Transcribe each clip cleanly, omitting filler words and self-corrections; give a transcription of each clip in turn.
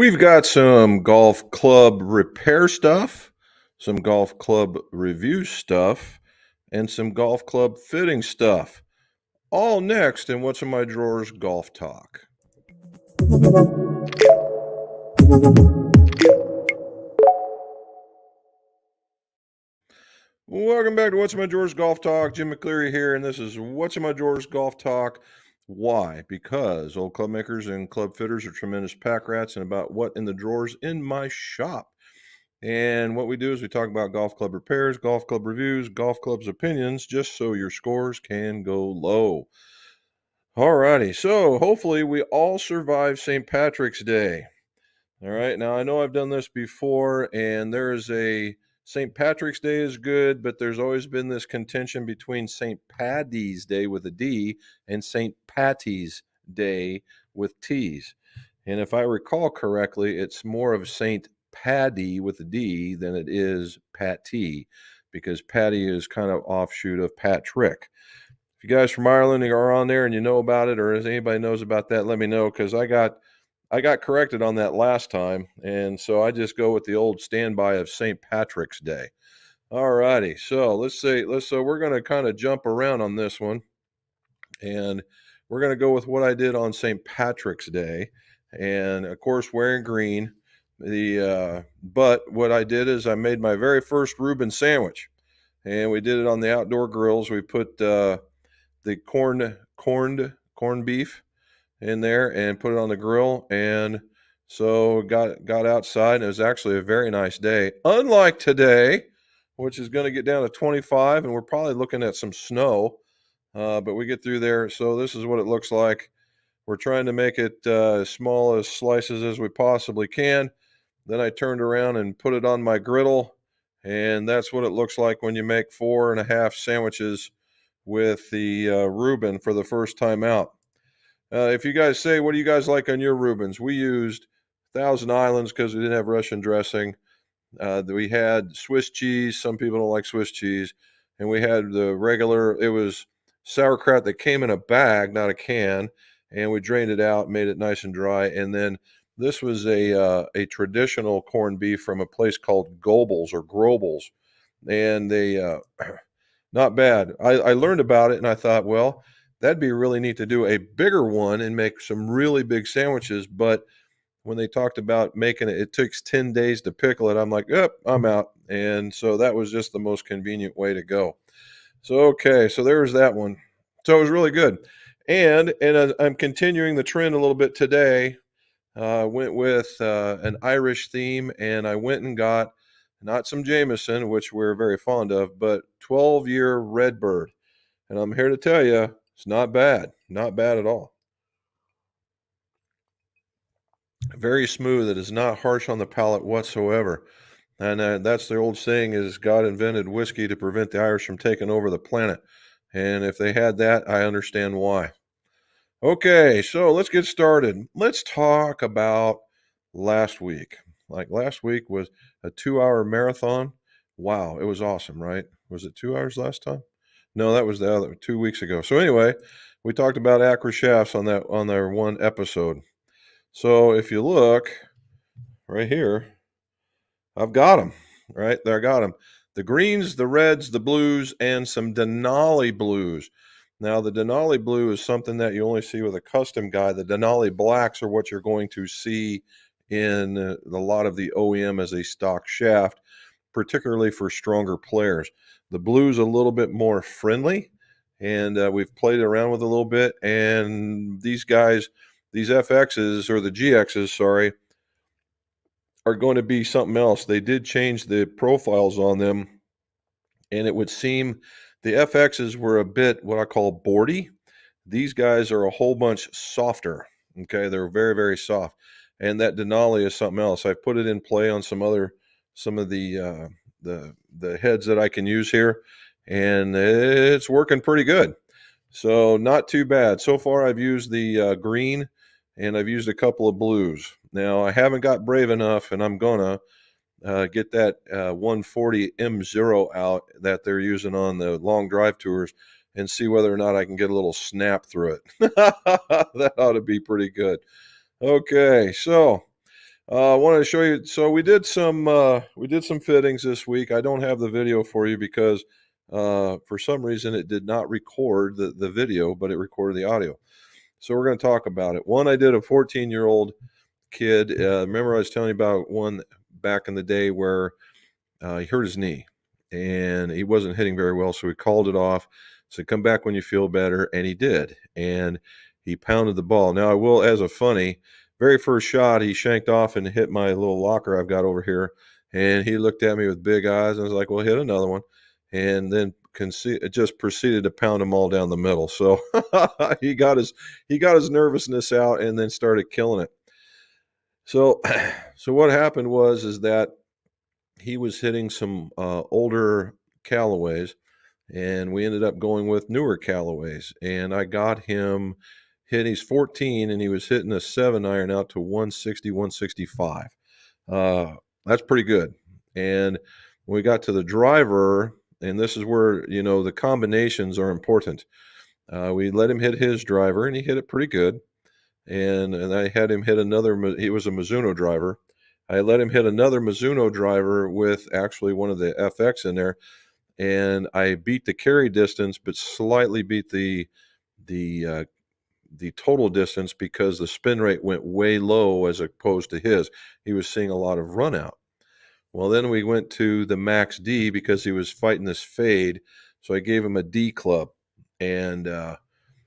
We've got some golf club repair stuff, some golf club review stuff, and some golf club fitting stuff. All next in What's in My Drawers Golf Talk. Welcome back to What's in My Drawers Golf Talk. Jim McCleary here, and this is What's in My Drawers Golf Talk. Why? Because old club makers and club fitters are tremendous pack rats, and about what in the drawers in my shop. And what we do is we talk about golf club repairs, golf club reviews, golf club's opinions, just so your scores can go low. All righty. So hopefully we all survive St. Patrick's Day. All right. Now I know I've done this before, and there's a St. Patrick's Day is good, but there's always been this contention between St. Paddy's Day with a D and St. Patty's Day with T's. And if I recall correctly, it's more of St. Paddy with a D than it is Patty, because Patty is kind of offshoot of Patrick. If you guys from Ireland are on there and you know about it, or if anybody knows about that, let me know, because I got corrected on that last time, and so I just go with the old standby of St. Patrick's Day. All righty, so we're going to kind of jump around on this one, and we're going to go with what I did on St. Patrick's Day, and of course wearing green. But what I did is I made my very first Reuben sandwich, and we did it on the outdoor grills. We put the corned beef in there and put it on the grill, and so got outside, and it was actually a very nice day, unlike today, which is going to get down to 25, and we're probably looking at some snow, but we get through there. So this is what it looks like. We're trying to make it as small as slices as we possibly can. Then I turned around and put it on my griddle, and that's what it looks like when you make 4.5 sandwiches with the Reuben for the first time out. If you guys say, what do you guys like on your Reubens? We used Thousand Islands because we didn't have Russian dressing. We had Swiss cheese. Some people don't like Swiss cheese. And we had the regular, it was sauerkraut that came in a bag, not a can. And we drained it out, made it nice and dry. And then this was a traditional corned beef from a place called Goebbels or Grobels. And they, not bad. I learned about it, and I thought, well, that'd be really neat to do a bigger one and make some really big sandwiches. But when they talked about making it, it takes 10 days to pickle it. I'm like, yep, I'm out. And so that was just the most convenient way to go. So, okay, so there's that one. So it was really good. And I'm continuing the trend a little bit today. Went with an Irish theme, and I went and got not some Jameson, which we're very fond of, but 12-year Redbird. And I'm here to tell you, it's not bad. Not bad at all. Very smooth. It is not harsh on the palate whatsoever. And that's the old saying is God invented whiskey to prevent the Irish from taking over the planet. And if they had that, I understand why. Okay, so let's get started. Let's talk about last week. Like last week was a 2-hour marathon. Wow, it was awesome, right? Was it 2 hours last time? No, that was the other 2 weeks ago. So anyway, we talked about Acra shafts on their one episode. So if you look right here, I've got them right there. I got them. The greens, the reds, the blues, and some Denali blues. Now, the Denali blue is something that you only see with a custom guy. The Denali blacks are what you're going to see in a lot of the OEM as a stock shaft, particularly for stronger players. The blue's a little bit more friendly, and we've played around with it a little bit. And these guys, these FXs or the GXs, sorry, are going to be something else. They did change the profiles on them, and it would seem the FXs were a bit what I call boardy. These guys are a whole bunch softer. Okay, they're very, very soft. And that Denali is something else. I put it in play on some of the heads that I can use here, and it's working pretty good. So not too bad. So far, I've used the green, and I've used a couple of blues. Now, I haven't got brave enough, and I'm gonna get that 140 M0 out that they're using on the long drive tours and see whether or not I can get a little snap through it. That ought to be pretty good. Okay, so I wanted to show you. So we did some fittings this week. I don't have the video for you because for some reason it did not record the video, but it recorded the audio. So we're going to talk about it. One, I did a 14-year-old kid. Remember I was telling you about one back in the day where he hurt his knee and he wasn't hitting very well, so we called it off. Said, "Come back when you feel better," and he did. And he pounded the ball. Now, I will, as a funny, very first shot, he shanked off and hit my little locker I've got over here. And he looked at me with big eyes and was like, "Well, hit another one." And then just proceeded to pound them all down the middle. So he got his nervousness out and then started killing it. So, so what happened was is that he was hitting some older Callaways, and we ended up going with newer Callaways. And I got him hit. He's 14, and he was hitting a 7-iron out to 160, 165. That's pretty good. And when we got to the driver, and this is where the combinations are important. We let him hit his driver, and he hit it pretty good. And I had him hit another. He was a Mizuno driver. I let him hit another Mizuno driver with actually one of the FX in there, and I beat the carry distance, but slightly beat the uh, the total distance because the spin rate went way low as opposed to his. He was seeing a lot of run out. Well, then we went to the max D because he was fighting this fade, so I gave him a D club, and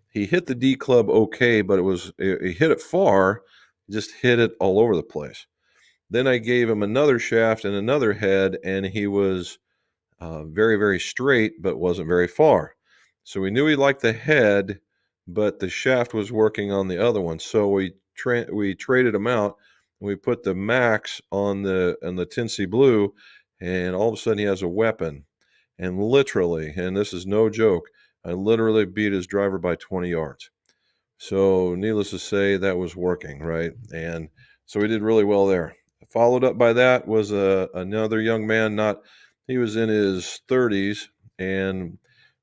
he hit the D club okay, but he hit it far, just hit it all over the place. Then I gave him another shaft and another head, and he was very, very straight, but wasn't very far. So we knew he liked the head, but the shaft was working on the other one. So we traded them out. And we put the max on the Tinsy Blue, and all of a sudden he has a weapon. And literally, and this is no joke, I literally beat his driver by 20 yards. So, needless to say, that was working, right? And so we did really well there. Followed up by that was another young man. Not He was in his 30s, and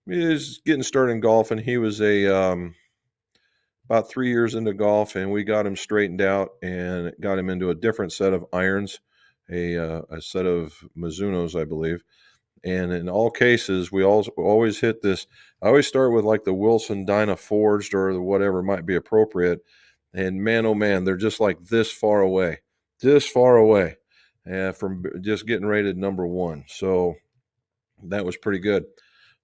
he was getting started in golf, and he was about 3 years into golf, and we got him straightened out and got him into a different set of irons, a set of Mizunos, I believe. And in all cases, we always hit this. I always start with like the Wilson Dyna Forged or whatever might be appropriate. And man, oh man, they're just like this far away from just getting rated number one. So that was pretty good.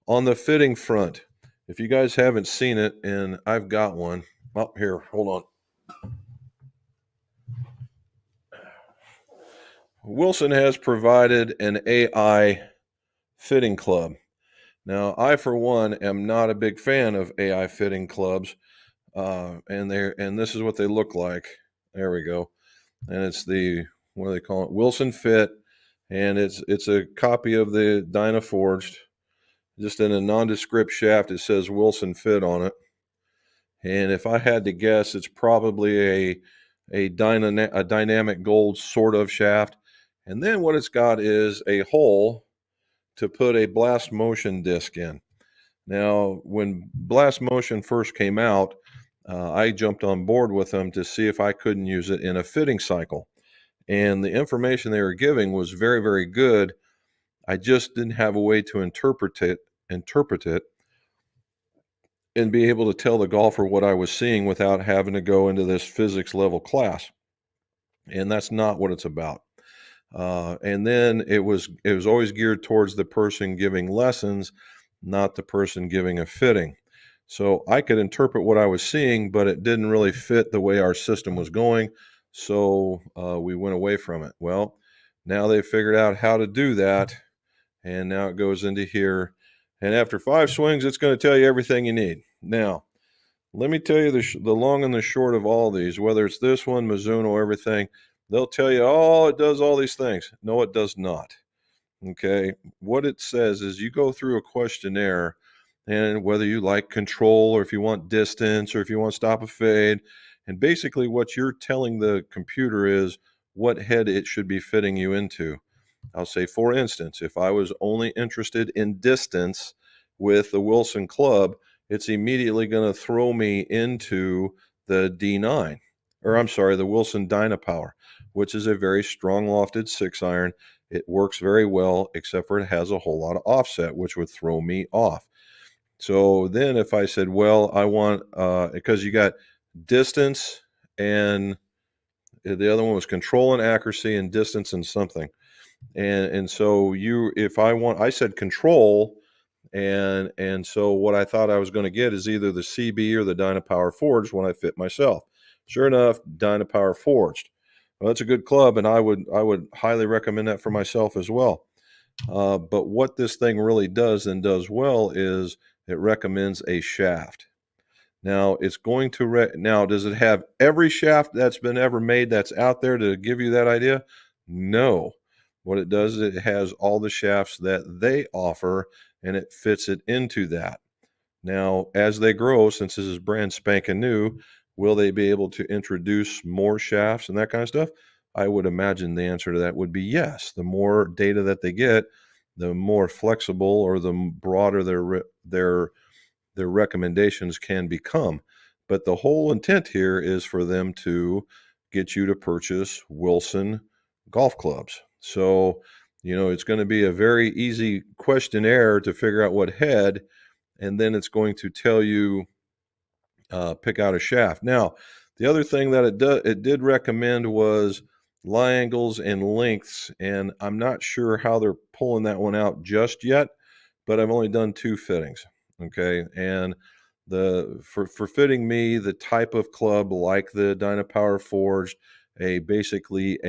On the fitting front, if you guys haven't seen it, and I've got one up here, hold on. Wilson has provided an AI fitting club. Now, I, for one, am not a big fan of AI fitting clubs, and this is what they look like. There we go, and it's the what do they call it? Wilson Fit, and it's a copy of the Dyna Forged, just in a nondescript shaft. It says Wilson Fit on it, and if I had to guess, it's probably a dynamic gold sort of shaft, and then what it's got is a hole to put a blast motion disc in. Now, when Blast Motion first came out, I jumped on board with them to see if I couldn't use it in a fitting cycle. And the information they were giving was very, very good. I just didn't have a way to interpret it, and be able to tell the golfer what I was seeing without having to go into this physics level class. And that's not what it's about. And then it was always geared towards the person giving lessons, not the person giving a fitting. So I could interpret what I was seeing, but it didn't really fit the way our system was going. So we went away from it. Well, now they've figured out how to do that, and now it goes into here. And after 5 swings, it's going to tell you everything you need. Now, let me tell you the long and the short of all these, whether it's this one, Mizuno, everything, they'll tell you, oh, it does all these things. No, it does not. Okay. What it says is you go through a questionnaire, and whether you like control or if you want distance or if you want to stop a fade. And basically, what you're telling the computer is what head it should be fitting you into. I'll say, for instance, if I was only interested in distance with the Wilson club, it's immediately going to throw me into the D9 or I'm sorry, the Wilson Dynapower, which is a very strong lofted 6-iron. It works very well, except for it has a whole lot of offset, which would throw me off. So then if I said, well, I want, because you got distance and the other one was control and accuracy and distance and something. And so if I said control, and so what I thought I was going to get is either the CB or the Dynapower Forged when I fit myself. Sure enough, Dynapower Forged. Well, that's a good club, and I would highly recommend that for myself as well. But what this thing really does and does well is it recommends a shaft. Now it's going to now does it have every shaft that's been ever made that's out there to give you that idea? No. What it does is it has all the shafts that they offer and it fits it into that. Now, as they grow, since this is brand spanking new, will they be able to introduce more shafts and that kind of stuff? I would imagine the answer to that would be yes. The more data that they get, the more flexible or the broader their recommendations can become. But the whole intent here is for them to get you to purchase Wilson golf clubs. So, it's going to be a very easy questionnaire to figure out what head, and then it's going to tell you pick out a shaft. Now, the other thing that it did recommend was lie angles and lengths, and I'm not sure how they're pulling that one out just yet, but I've only done 2 fittings. Okay, and for fitting me the type of club like the Dynapower Forged, basically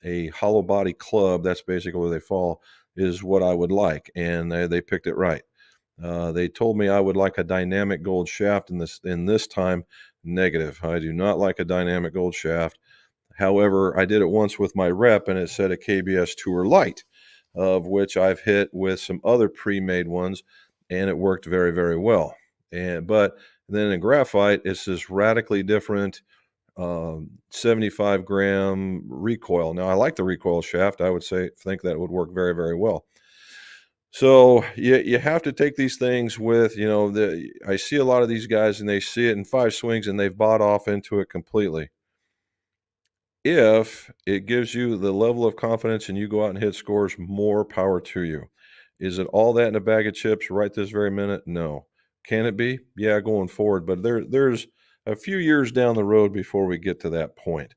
a hollow body club, that's basically where they fall, is what I would like, and they picked it right. They told me I would like a dynamic gold shaft in this time. Negative. I do not like a dynamic gold shaft. However, I did it once with my rep and it said a KBS Tour Light, of which I've hit with some other pre-made ones, and it worked very, very well. But then in graphite, it's this radically different 75-gram recoil. Now, I like the recoil shaft. I would think that would work very, very well. So you have to take these things with, I see a lot of these guys and they see it in 5 swings and they've bought off into it completely. If it gives you the level of confidence and you go out and hit scores, more power to you. Is it all that in a bag of chips right this very minute? No. Can it be? Yeah, going forward, but there's a few years down the road before we get to that point.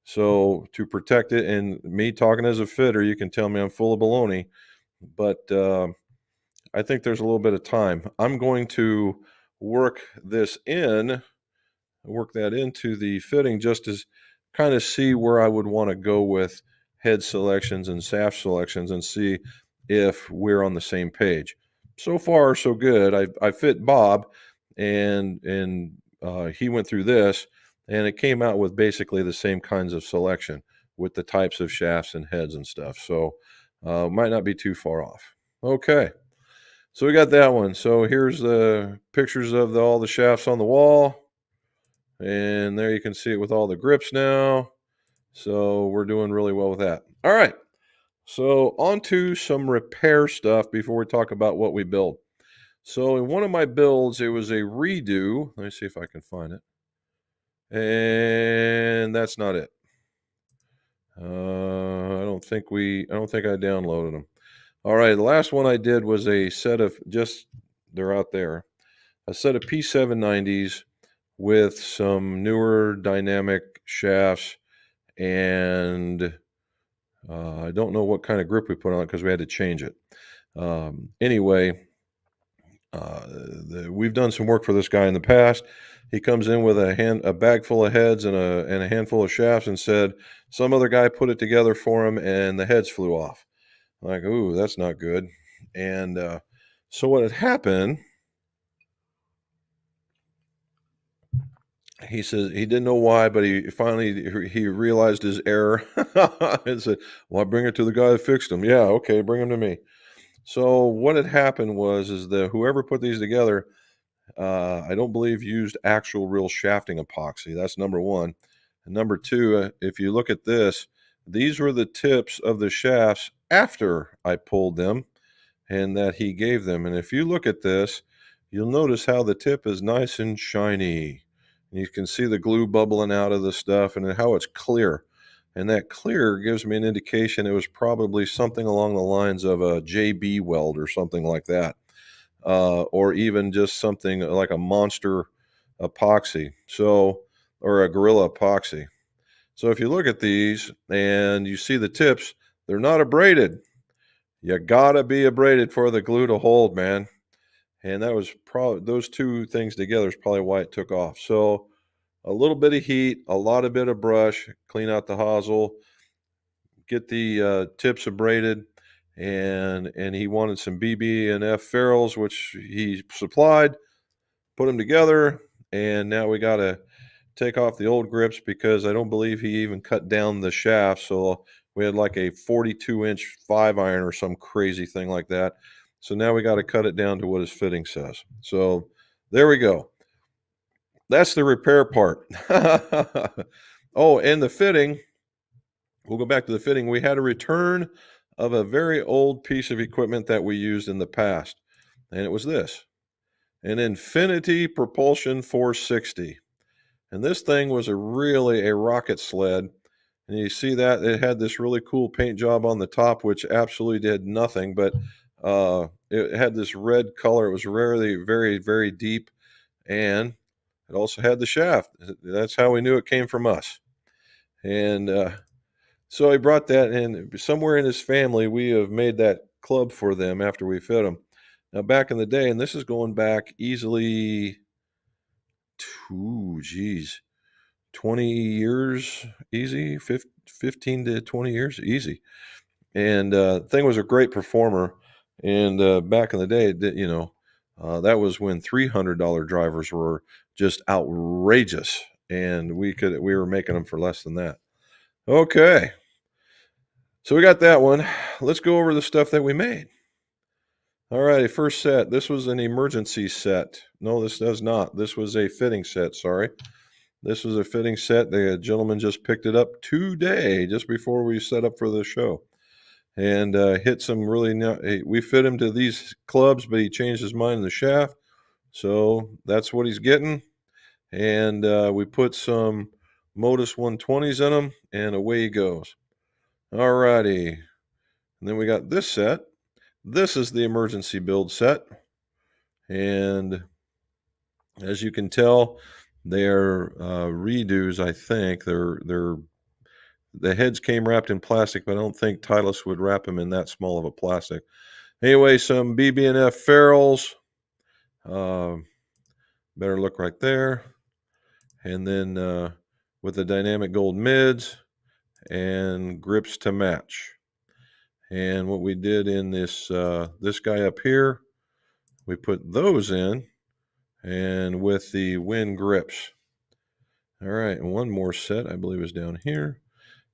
So to protect it, and me talking as a fitter, you can tell me I'm full of baloney, but I think there's a little bit of time. I'm going to work that into the fitting just to kind of see where I would want to go with head selections and shaft selections and see if we're on the same page. So far, so good. I fit Bob, and he went through this, and it came out with basically the same kinds of selection with the types of shafts and heads and stuff. So might not be too far off. Okay. So we got that one. So here's the pictures of all the shafts on the wall. And there you can see it with all the grips now. So we're doing really well with that. All right. So on to some repair stuff before we talk about what we build. So in one of my builds, it was a redo. Let me see if I can find it. And that's not it. I don't think I downloaded them. All right, the last one I did was a set of they're out there, a set of P790s with some newer dynamic shafts, and I don't know what kind of grip we put on it because we had to change it. Anyway, we've done some work for this guy in the past. He comes in with a bag full of heads and a handful of shafts and said some other guy put it together for him and the heads flew off. I'm like, ooh, that's not good. And so what had happened, he says he didn't know why, but he finally he realized his error and said, well, I bring it to the guy that fixed them. Yeah, okay, bring them to me. So what had happened is that whoever put these together, I don't believe used actual real shafting epoxy. That's number one. And number two, if you look at this, these were the tips of the shafts after I pulled them and that he gave them. And if you look at this, you'll notice how the tip is nice and shiny. And you can see the glue bubbling out of the stuff and how it's clear. And that clear gives me an indication it was probably something along the lines of a JB weld or something like that, or even just something like a monster epoxy. So, or a gorilla epoxy. So if you look at these and you see the tips, they're not abraded. You gotta be abraded for the glue to hold, man. And that was probably, those two things together is probably why it took off. So a little bit of heat, a lot of bit of brush, clean out the hosel, get the tips abraded, and he wanted some BB and F ferrules, which he supplied. Put them together, and now we got to take off the old grips because I don't believe he even cut down the shaft. So we had like a 42-inch 5-iron or some crazy thing like that. So now we got to cut it down to what his fitting says. So there we go. That's the repair part. Oh, and the fitting, we'll go back to the fitting. We had a return of a very old piece of equipment that we used in the past, and it was this, an Infinity Propulsion 460. And this thing was really a rocket sled. And you see that it had this really cool paint job on the top, which absolutely did nothing, but it had this red color. It was rarely very, very deep. And it also had the shaft. That's how we knew it came from us. And so he brought that in. Somewhere in his family, we have made that club for them after we fit them. Now, back in the day, and this is going back easily to, geez, 20 years, easy, 15 to 20 years, easy. And thing was a great performer. And back in the day, that was when $300 drivers were just outrageous, and we were making them for less than that. Okay, so we got that one. Let's go over the stuff that we made. All righty, first set. This was an emergency set. No, this does not. This was a fitting set. Sorry. This was a fitting set. The gentleman just picked it up today, just before we set up for the show, and hit some really. We fit him to these clubs, but he changed his mind in the shaft, so that's what he's getting. And we put some Modus 120s in him, and away he goes. All righty, and then we got this set. This is the emergency build set, and as you can tell, they're redos. I think they're the heads came wrapped in plastic, but I don't think Titleist would wrap them in that small of a plastic. Anyway, some BB&F ferrules. Better look right there. And then with the dynamic gold mids and grips to match. And what we did in this guy up here, we put those in, and with the Win grips. All right, and one more set I believe is down here.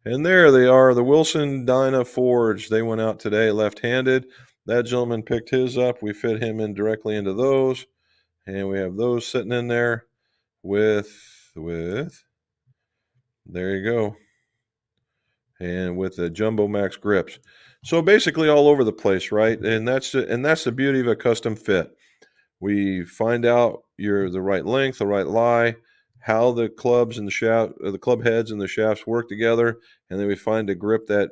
And there they are, the Wilson Dyna Forge. They went out today left-handed. That gentleman picked his up. We fit him in directly into those. And we have those sitting in there with there you go. And with the Jumbo Max grips. So basically all over the place, right? And that's the beauty of a custom fit. We find out you're the right length, the right lie, how the clubs and the club heads and the shafts work together, and then we find a grip that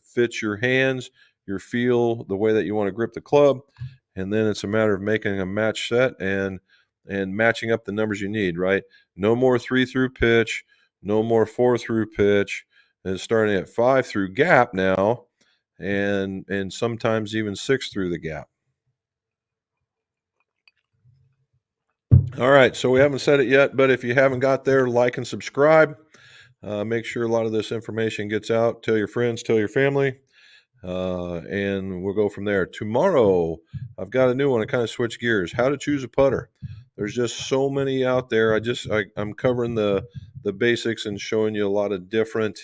fits your hands, your feel, the way that you want to grip the club, and then it's a matter of making a match set and matching up the numbers you need. Right? No more 3-through pitch, no more 4-through pitch. And starting at 5-through gap now, and sometimes even 6-through the gap. All right, so we haven't said it yet, but if you haven't got there, like and subscribe. Make sure a lot of this information gets out. Tell your friends, tell your family, and we'll go from there. Tomorrow, I've got a new one. I kind of switch gears. How to choose a putter. There's just so many out there. I'm covering the basics and showing you a lot of different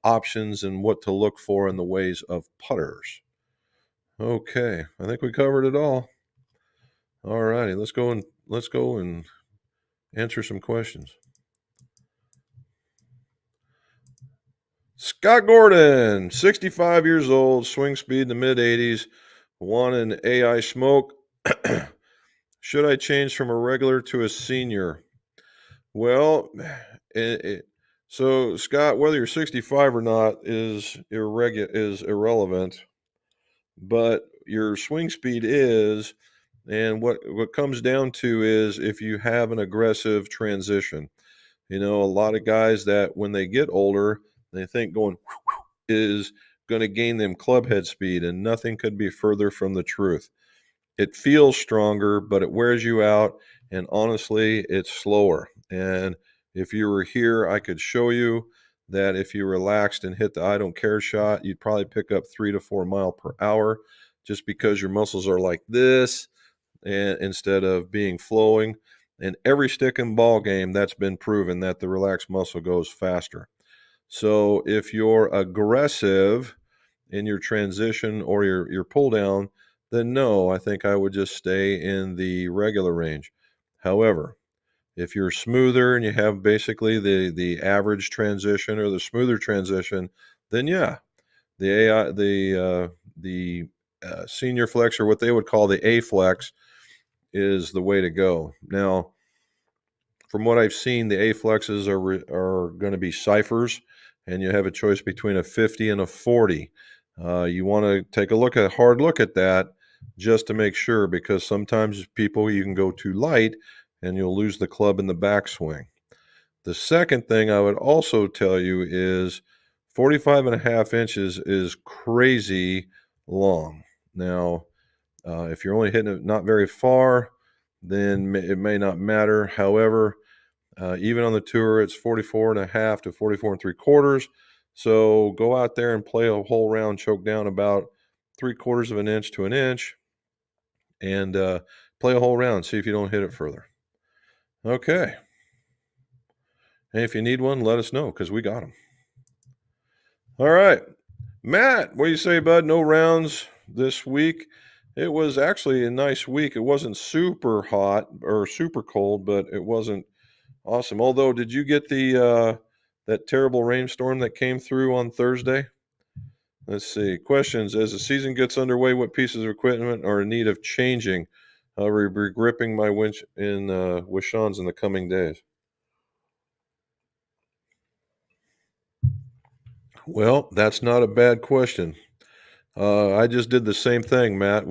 options and what to look for in the ways of putters. Okay, I think we covered it all. All righty, let's go and answer some questions. Scott Gordon, 65 years old, swing speed in the mid 80s, want an AI smoke. Should I change from a regular to a senior? Well, so Scott, whether you're 65 or not is irrelevant, but your swing speed is, and what comes down to is if you have an aggressive transition. A lot of guys that when they get older, they think going is going to gain them club head speed, and nothing could be further from the truth. It feels stronger, but it wears you out. And honestly, it's slower. And if you were here, I could show you that if you relaxed and hit the I don't care shot, you'd probably pick up 3 to 4 miles per hour just because your muscles are like this and instead of being flowing. And every stick and ball game, that's been proven that the relaxed muscle goes faster. So if you're aggressive in your transition or your pull down, then no, I think I would just stay in the regular range. However, if you're smoother and you have basically the average transition or the smoother transition, then yeah, the AI the senior flex, or what they would call the A flex, is the way to go. Now, from what I've seen, the A flexes are going to be ciphers, and you have a choice between a 50 and a 40. You want to take a hard look at that just to make sure, because sometimes people, you can go too light and you'll lose the club in the backswing. The second thing I would also tell you is 45 and a half inches is crazy long. Now, if you're only hitting it not very far, then it may not matter. However, even on the tour, it's 44 and a half to 44 and 3/4. So go out there and play a whole round, choke down about 3/4 of an inch to an inch, and play a whole round. See if you don't hit it further. Okay. And if you need one, let us know because we got them. All right. Matt, what do you say, bud? No rounds this week. It was actually a nice week. It wasn't super hot or super cold, but it wasn't awesome. Although, did you get the that terrible rainstorm that came through on Thursday? Let's see. Questions: as the season gets underway, what pieces of equipment are in need of changing? I'll be gripping my winch in with Sean's in the coming days. Well, that's not a bad question. I just did the same thing, Matt.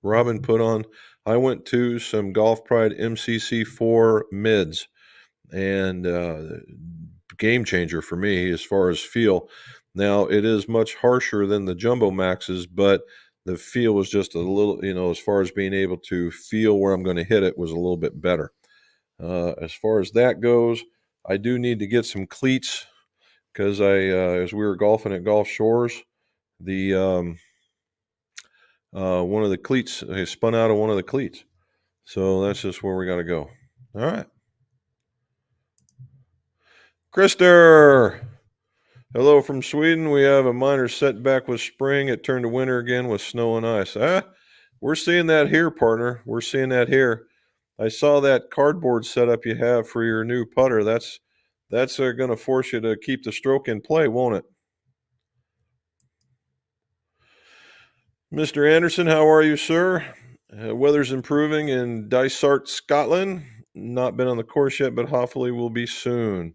Robin put on. I went to some Golf Pride MCC4 mids, and game changer for me as far as feel. Now it is much harsher than the Jumbo Maxes, but the feel was just a little, as far as being able to feel where I'm going to hit it was a little bit better. As far as that goes, I do need to get some cleats because as we were golfing at Gulf Shores, the one of the cleats, I spun out of one of the cleats. So that's just where we got to go. All right. Krister, hello from Sweden. We have a minor setback with spring. It turned to winter again with snow and ice. We're seeing that here, partner. We're seeing that here. I saw that cardboard setup you have for your new putter. That's going to force you to keep the stroke in play, won't it? Mr. Anderson, how are you, sir? Weather's improving in Dysart, Scotland. Not been on the course yet, but hopefully will be soon.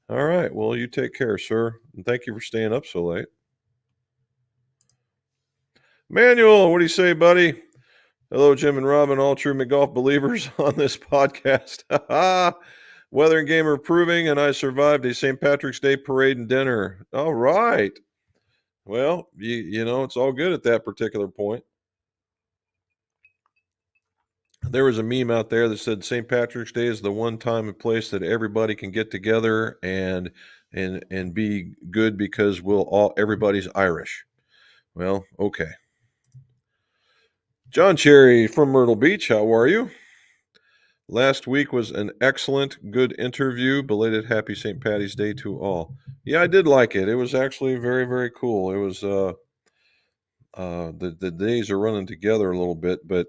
All right. Well, you take care, sir. And thank you for staying up so late. Manuel, what do you say, buddy? Hello, Jim and Robin, all true McGolf believers on this podcast. Weather and game are improving, and I survived a St. Patrick's Day parade and dinner. All right. Well, it's all good at that particular point. There was a meme out there that said St. Patrick's Day is the one time and place that everybody can get together and be good because everybody's Irish. Well, okay. John Cherry from Myrtle Beach, how are you? Last week was an excellent, good interview. Belated happy St. Patty's Day to all. Yeah, I did like it. It was actually very, very cool. It was the days are running together a little bit, but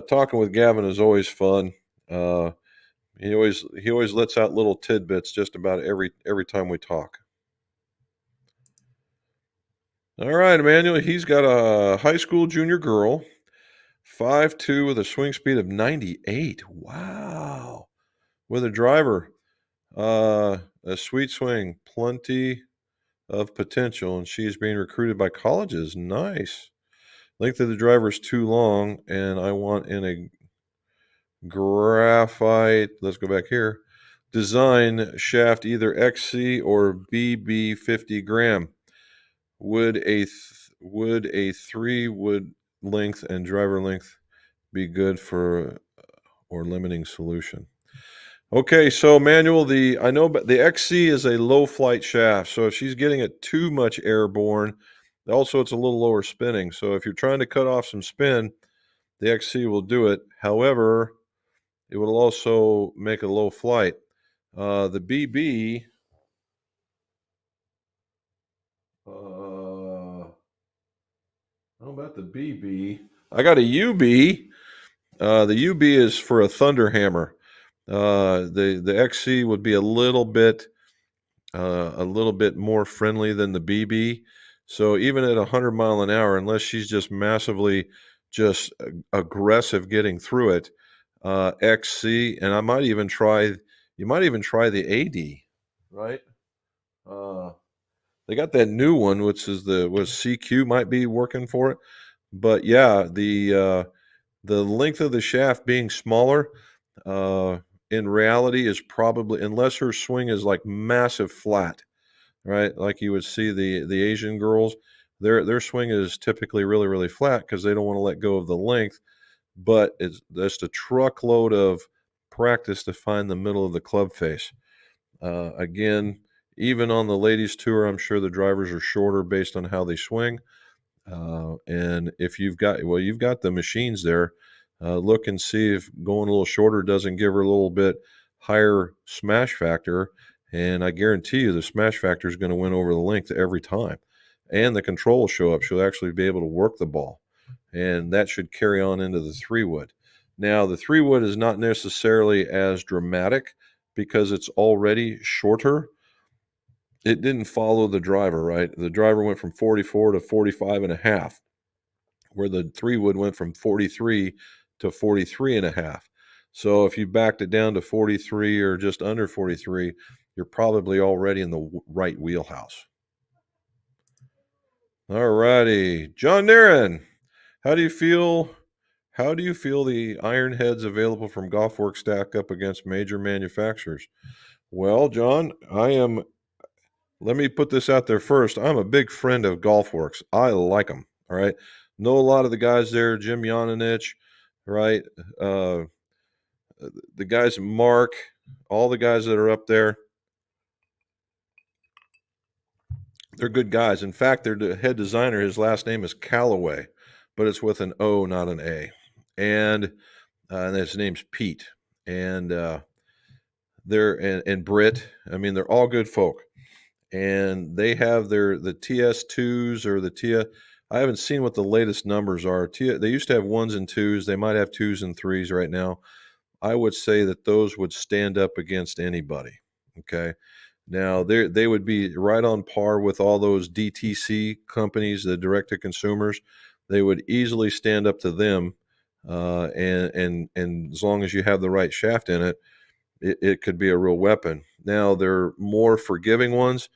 talking with Gavin is always fun. He always lets out little tidbits just about every time we talk. All right, Emmanuel. He's got a high school junior girl, 5'2", with a swing speed of 98. Wow. with a driver. A sweet swing, plenty of potential, and she's being recruited by colleges. Nice. Length of the driver is too long, and I want in a graphite. Let's go back here. Design shaft either XC or BB 50 gram. Would a 3 wood length and driver length be good for or limiting solution? Okay, so Manuel, I know, but the XC is a low flight shaft, so if she's getting it too much airborne, also it's a little lower spinning. So if you're trying to cut off some spin, the XC will do it. However, it will also make a low flight. The BB, how about the BB? I got a UB. The UB is for a thunder hammer. The XC would be a little bit more friendly than the BB. So even at 100 mile an hour, unless she's just massively just aggressive getting through it, XC, and you might even try the AD, right? Uh, they got that new one, which is was CQ might be working for it. But yeah, the length of the shaft being smaller, uh, in reality is probably, unless her swing is like massive flat, right? Like you would see the Asian girls, their swing is typically really really flat because they don't want to let go of the length. But it's just a truckload of practice to find the middle of the club face. Again, even on the ladies tour, I'm sure the drivers are shorter based on how they swing. And if you've got the machines there. Look and see if going a little shorter doesn't give her a little bit higher smash factor. And I guarantee you the smash factor is going to win over the length every time. And the control will show up. She'll actually be able to work the ball. And that should carry on into the 3 wood. Now, the 3 wood is not necessarily as dramatic because it's already shorter. It didn't follow the driver, right? The driver went from 44 to 45 and a half, where the 3 wood went from 43 to 43 and a half. So if you backed it down to 43 or just under 43, you're probably already in the right wheelhouse. All righty. John Naren, how do you feel? How do you feel the iron heads available from GolfWorks stack up against major manufacturers? Well, John, let me put this out there first. I'm a big friend of GolfWorks. I like them. All right. Know a lot of the guys there, Jim Yananich, right? Uh, the guys, Mark, all the guys that are up there, they're good guys. In fact, their head designer, his last name is Callaway, but it's with an O, not an A. And his name's Pete. And and Britt. I mean, they're all good folk. And they have the TS2s or the TS. I haven't seen what the latest numbers are. They used to have 1s and 2s. They might have 2s and 3s right now. I would say that those would stand up against anybody. Okay. Now they would be right on par with all those DTC companies, the direct to consumers. They would easily stand up to them, and as long as you have the right shaft in it, it could be a real weapon. Now they're more forgiving ones.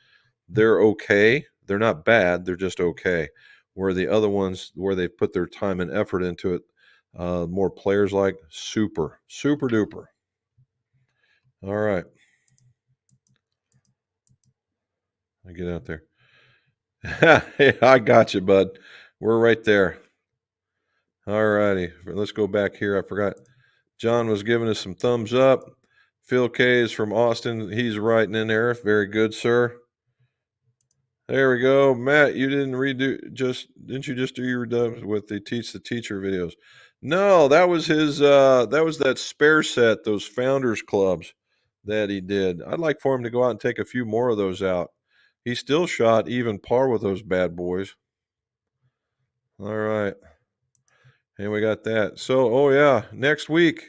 They're okay. They're not bad. They're just okay. Where the other ones, where they put their time and effort into it, more players like super duper. All right, I get out there. Hey, I got you, bud. We're right there. All righty, let's go back here. I forgot. John was giving us some thumbs up. Phil K is from Austin. He's writing in there. Very good, sir. There we go. Matt, you didn't you just do your dubs with the Teach the Teacher videos? No, that was that spare set, those founders clubs that he did. I'd like for him to go out and take a few more of those out. He still shot even par with those bad boys. All right. And we got that. So, oh yeah, next week,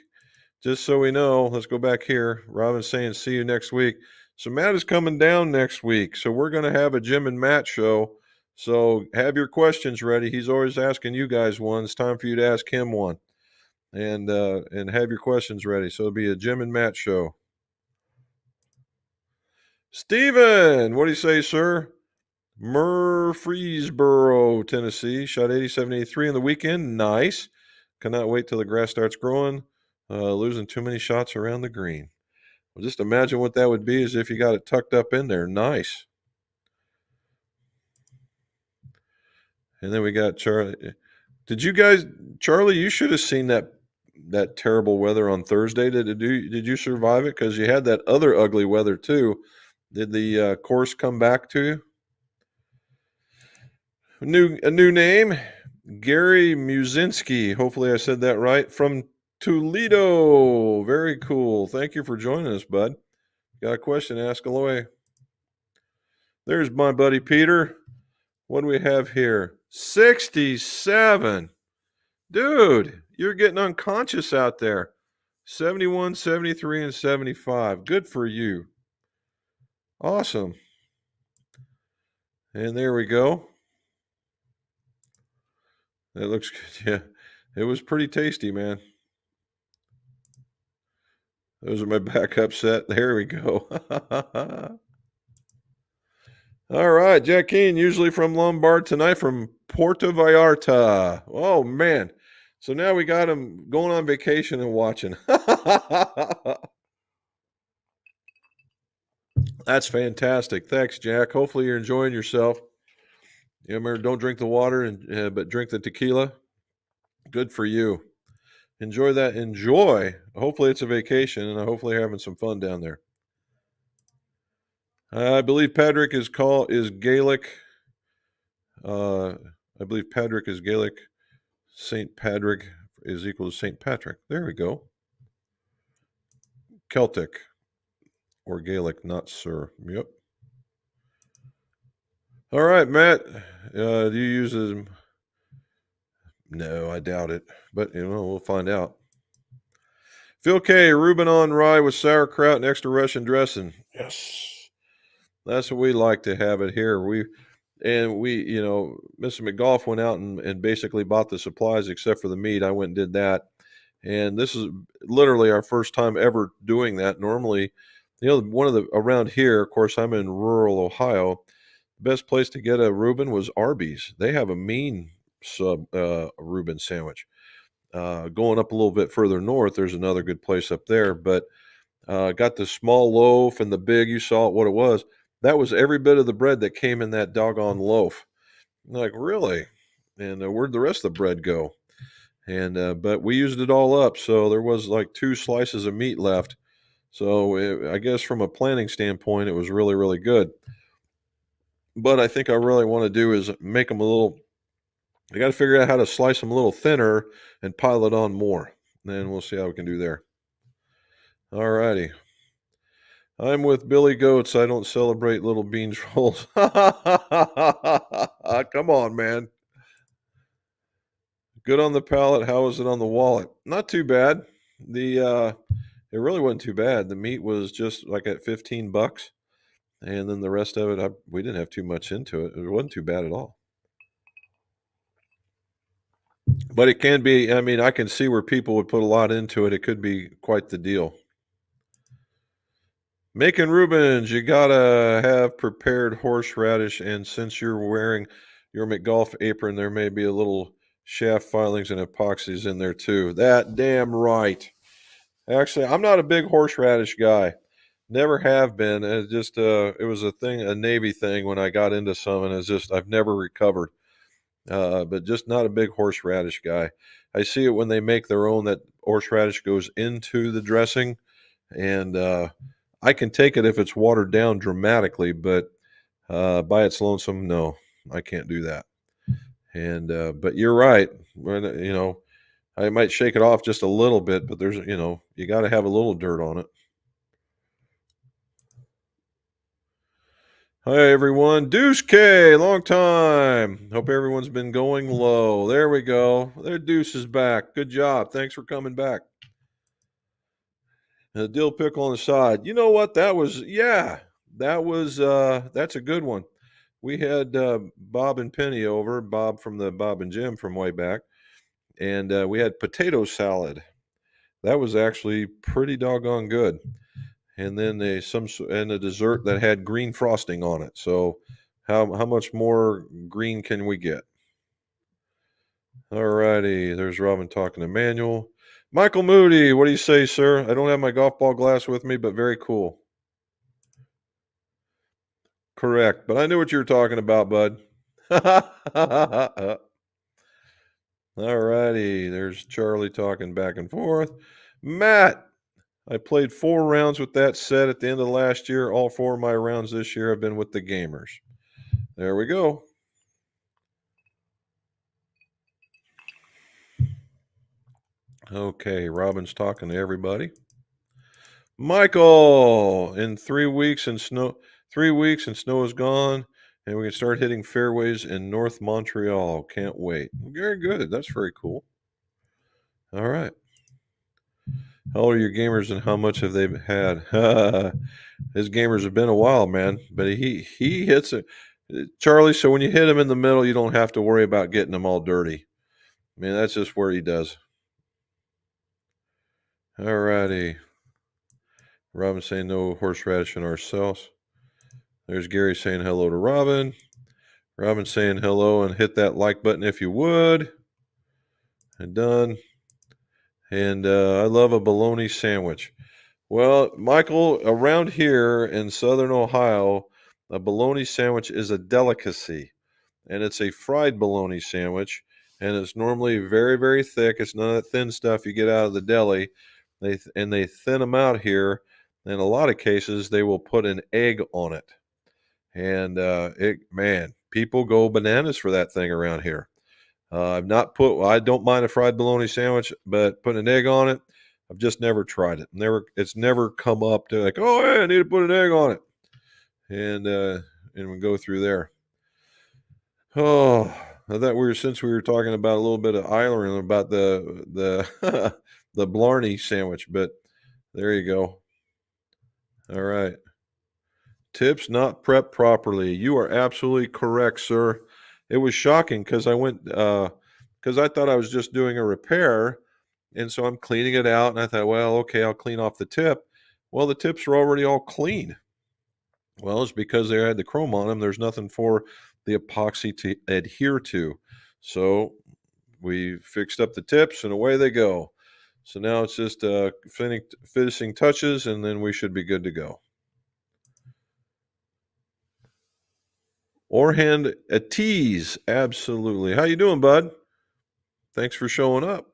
just so we know, let's go back here. Robin's saying see you next week. So Matt is coming down next week. So we're going to have a Jim and Matt show. So have your questions ready. He's always asking you guys one. It's time for you to ask him one. And have your questions ready. So it'll be a Jim and Matt show. Steven, what do you say, sir? Murfreesboro, Tennessee. Shot 87, 83 in the weekend. Nice. Cannot wait till the grass starts growing. Losing too many shots around the green. Well, just imagine what that would be as if you got it tucked up in there. Nice. And then we got Charlie. Did you guys, Charlie? You should have seen that terrible weather on Thursday. Did you survive it? Because you had that other ugly weather too. Did the course come back to you? A new name, Gary Musinski. Hopefully, I said that right. From Toledo. Very cool. Thank you for joining us, bud. Got a question? Ask away. There's my buddy Peter. What do we have here? 67. Dude, you're getting unconscious out there. 71, 73, and 75. Good for you. Awesome. And there we go. That looks good. Yeah. It was pretty tasty, man. Those are my backup set. There we go. All right, Jack Keane, usually from Lombard, tonight from Puerto Vallarta. Oh, man. So now we got him going on vacation and watching. That's fantastic. Thanks, Jack. Hopefully you're enjoying yourself. Remember, don't drink the water, but drink the tequila. Good for you. Enjoy that. Enjoy. Hopefully it's a vacation, and hopefully you're having some fun down there. I believe Patrick is Gaelic. I believe Patrick is Gaelic. Saint Patrick is equal to Saint Patrick. There we go. Celtic or Gaelic, not sir. Yep. All right, Matt. Do you use them? No, I doubt it. But we'll find out. Phil K. Reuben on rye with sauerkraut and extra Russian dressing. Yes, that's what we like to have it here. Mr. McGolf went out and basically bought the supplies except for the meat. I went and did that. And this is literally our first time ever doing that. Normally, around here, of course, I'm in rural Ohio. The best place to get a Reuben was Arby's. They have a mean Reuben sandwich. Going up a little bit further north, there's another good place up there. But got the small loaf and the big. You saw what it was. That was every bit of the bread that came in that doggone loaf. I'm like, really? And where'd the rest of the bread go? And but we used it all up, so there was like 2 slices of meat left. So I guess from a planning standpoint, it was really, really good. But I think I really want to do is make them a little. I got to figure out how to slice them a little thinner and pile it on more. Then we'll see how we can do there. All righty. I'm with Billy Goats. I don't celebrate little beans rolls. Come on, man. Good on the palate. How was it on the wallet? Not too bad. It really wasn't too bad. The meat was just like at $15, and then the rest of it, we didn't have too much into it. It wasn't too bad at all. But it can be. I mean, I can see where people would put a lot into it. It could be quite the deal. Making Reubens, you gotta have prepared horseradish, and since you're wearing your McGolf apron, there may be a little shaft filings and epoxies in there too. That damn right. Actually, I'm not a big horseradish guy. Never have been. It was a Navy thing when I got into some, and I've never recovered. But just not a big horseradish guy. I see it when they make their own, that horseradish goes into the dressing, and I can take it if it's watered down dramatically, but by its lonesome, no, I can't do that. And but you're right. I might shake it off just a little bit, but you got to have a little dirt on it. Hi everyone, Deuce K, long time. Hope everyone's been going low. There we go. There, Deuce is back. Good job. Thanks for coming back. And the dill pickle on the side. You know what? That's a good one. We had Bob and Penny over. Bob from the Bob and Jim from way back, and we had potato salad. That was actually pretty doggone good. and then and a dessert that had green frosting on it. So how much more green can we get? All righty, there's Robin talking to Manuel. Michael Moody, what do you say, sir? I don't have my golf ball glass with me, but very cool. Correct, but I knew what you were talking about, bud. All righty, there's Charlie talking back and forth. Matt, I played 4 rounds with that set at the end of last year. All 4 of my rounds this year have been with the gamers. There we go. Okay, Robin's talking to everybody. Michael, in 3 weeks and snow 3 weeks and snow is gone, and we can start hitting fairways in North Montreal. Can't wait. Very good. That's very cool. All right. How old are your gamers and how much have they had? His gamers have been a while, man. But he hits it. Charlie, so when you hit him in the middle, you don't have to worry about getting them all dirty. I mean, that's just where he does. All righty. Robin saying no horseradish in our sauce. There's Gary saying hello to Robin. Robin saying hello and hit that like button if you would. And done. And I love a bologna sandwich. Well, Michael, around here in southern Ohio, a bologna sandwich is a delicacy. And it's a fried bologna sandwich. And it's normally very, very thick. It's none of that thin stuff you get out of the deli. They thin them out here. In a lot of cases, they will put an egg on it. And people go bananas for that thing around here. I don't mind a fried bologna sandwich, but putting an egg on it, I've just never tried it. It's never come up to like, oh yeah, I need to put an egg on it, and we go through there. Oh, I thought since we were talking about a little bit of Ireland about the the Blarney sandwich, but there you go. All right. Tips not prepped properly. You are absolutely correct, sir. It was shocking because because I thought I was just doing a repair, and so I'm cleaning it out, and I thought, well, okay, I'll clean off the tip. Well, the tips are already all clean. Well, it's because they had the chrome on them. There's nothing for the epoxy to adhere to. So we fixed up the tips, and away they go. So now it's just finishing touches, and then we should be good to go. Or hand a tease. Absolutely. How you doing, bud? Thanks for showing up.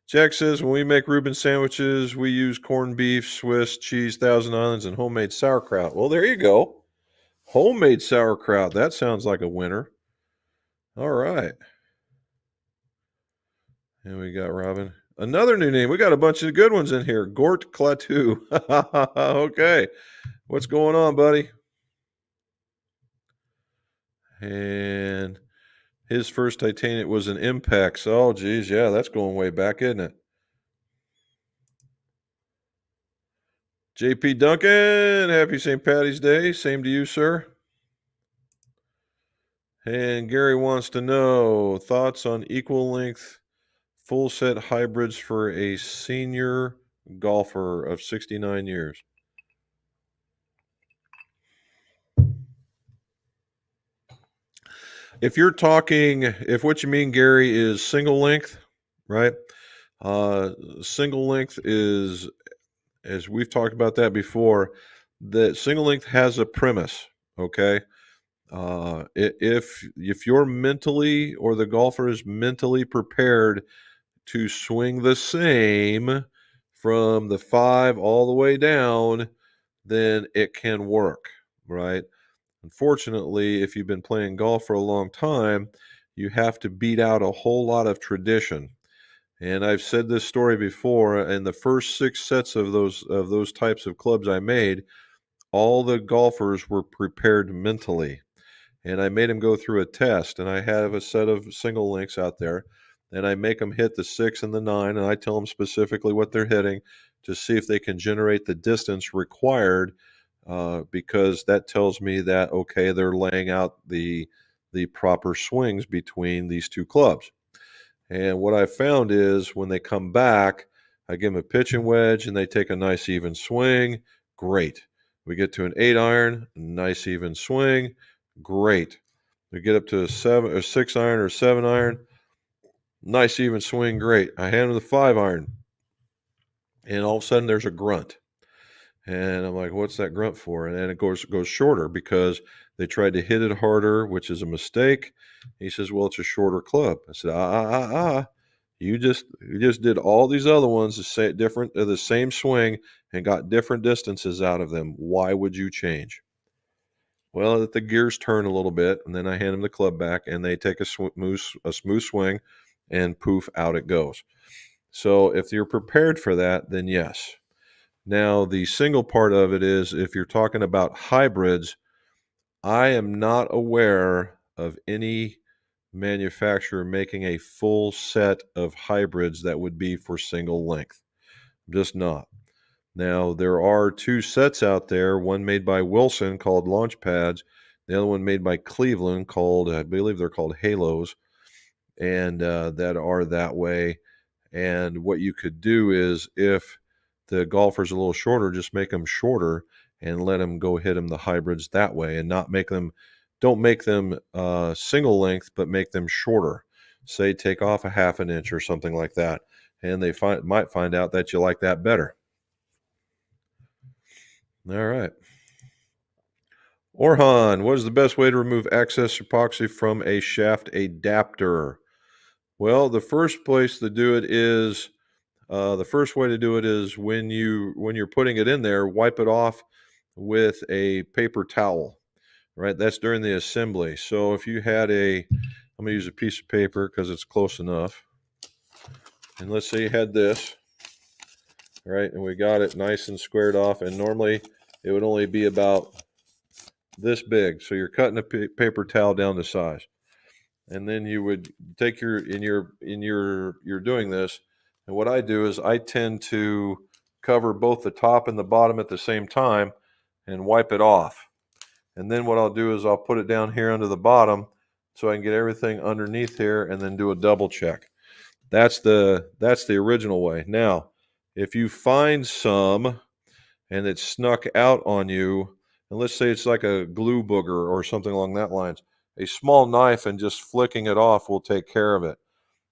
Jack says, when we make Reuben sandwiches, we use corned beef, Swiss cheese, Thousand Islands, and homemade sauerkraut. Well, there you go. Homemade sauerkraut. That sounds like a winner. All right. And we got Robin. Another new name. We got a bunch of good ones in here. Gort Klaatu. Okay. What's going on, buddy? And his first titanium was an Impact. Oh, geez. Yeah, that's going way back, isn't it? JP Duncan, happy St. Patty's Day. Same to you, sir. And Gary wants to know thoughts on equal length full set hybrids for a senior golfer of 69 years. If what you mean, Gary, is single length, right? Single length is, as we've talked about that before, that single length has a premise, okay? If you're mentally or the golfer is mentally prepared to swing the same from the 5 all the way down, then it can work, right? Unfortunately, if you've been playing golf for a long time, you have to beat out a whole lot of tradition. And I've said this story before. In the first 6 sets of those types of clubs I made, all the golfers were prepared mentally, and I made them go through a test. And I have a set of single links out there, and I make them hit the 6 and the 9, and I tell them specifically what they're hitting to see if they can generate the distance required, because that tells me that okay, they're laying out the proper swings between these two clubs. And what I found is when they come back, I give them a pitching wedge and they take a nice even swing. Great. We get to an 8-iron, nice even swing. Great. We get up to a 6-iron or 7-iron, nice even swing. Great. I hand them the 5-iron, and all of a sudden there's a grunt. And I'm like, what's that grunt for? And then it goes shorter because they tried to hit it harder, which is a mistake. He says, well, it's a shorter club. I said, You just did all these other ones the same swing and got different distances out of them. Why would you change? Well, that the gears turn a little bit, and then I hand them the club back, and they take a smooth swing, and poof, out it goes. So if you're prepared for that, then yes. Now, the single part of it is if you're talking about hybrids, I am not aware of any manufacturer making a full set of hybrids that would be for single length. Just not. Now, there are 2 sets out there, one made by Wilson called Launch Pads, the other one made by Cleveland called, I believe they're called Halos, and that are that way. And what you could do is if the golfer's a little shorter, just make them shorter and let them go hit them the hybrids that way, and don't make them single length, but make them shorter. Say take off a half an inch or something like that, and they might find out that you like that better. All right. Orhan, what is the best way to remove excess epoxy from a shaft adapter? Well, the first way to do it is when you're putting it in there, wipe it off with a paper towel. Right, that's during the assembly. So if you had I'm going to use a piece of paper because it's close enough. And let's say you had this, right, and we got it nice and squared off. And normally it would only be about this big. So you're cutting a paper towel down to size, and then you would take you're doing this. And what I do is I tend to cover both the top and the bottom at the same time and wipe it off. And then what I'll do is I'll put it down here under the bottom so I can get everything underneath here and then do a double check. That's the original way. Now, if you find some and it's snuck out on you, and let's say it's like a glue booger or something along that lines, a small knife and just flicking it off will take care of it.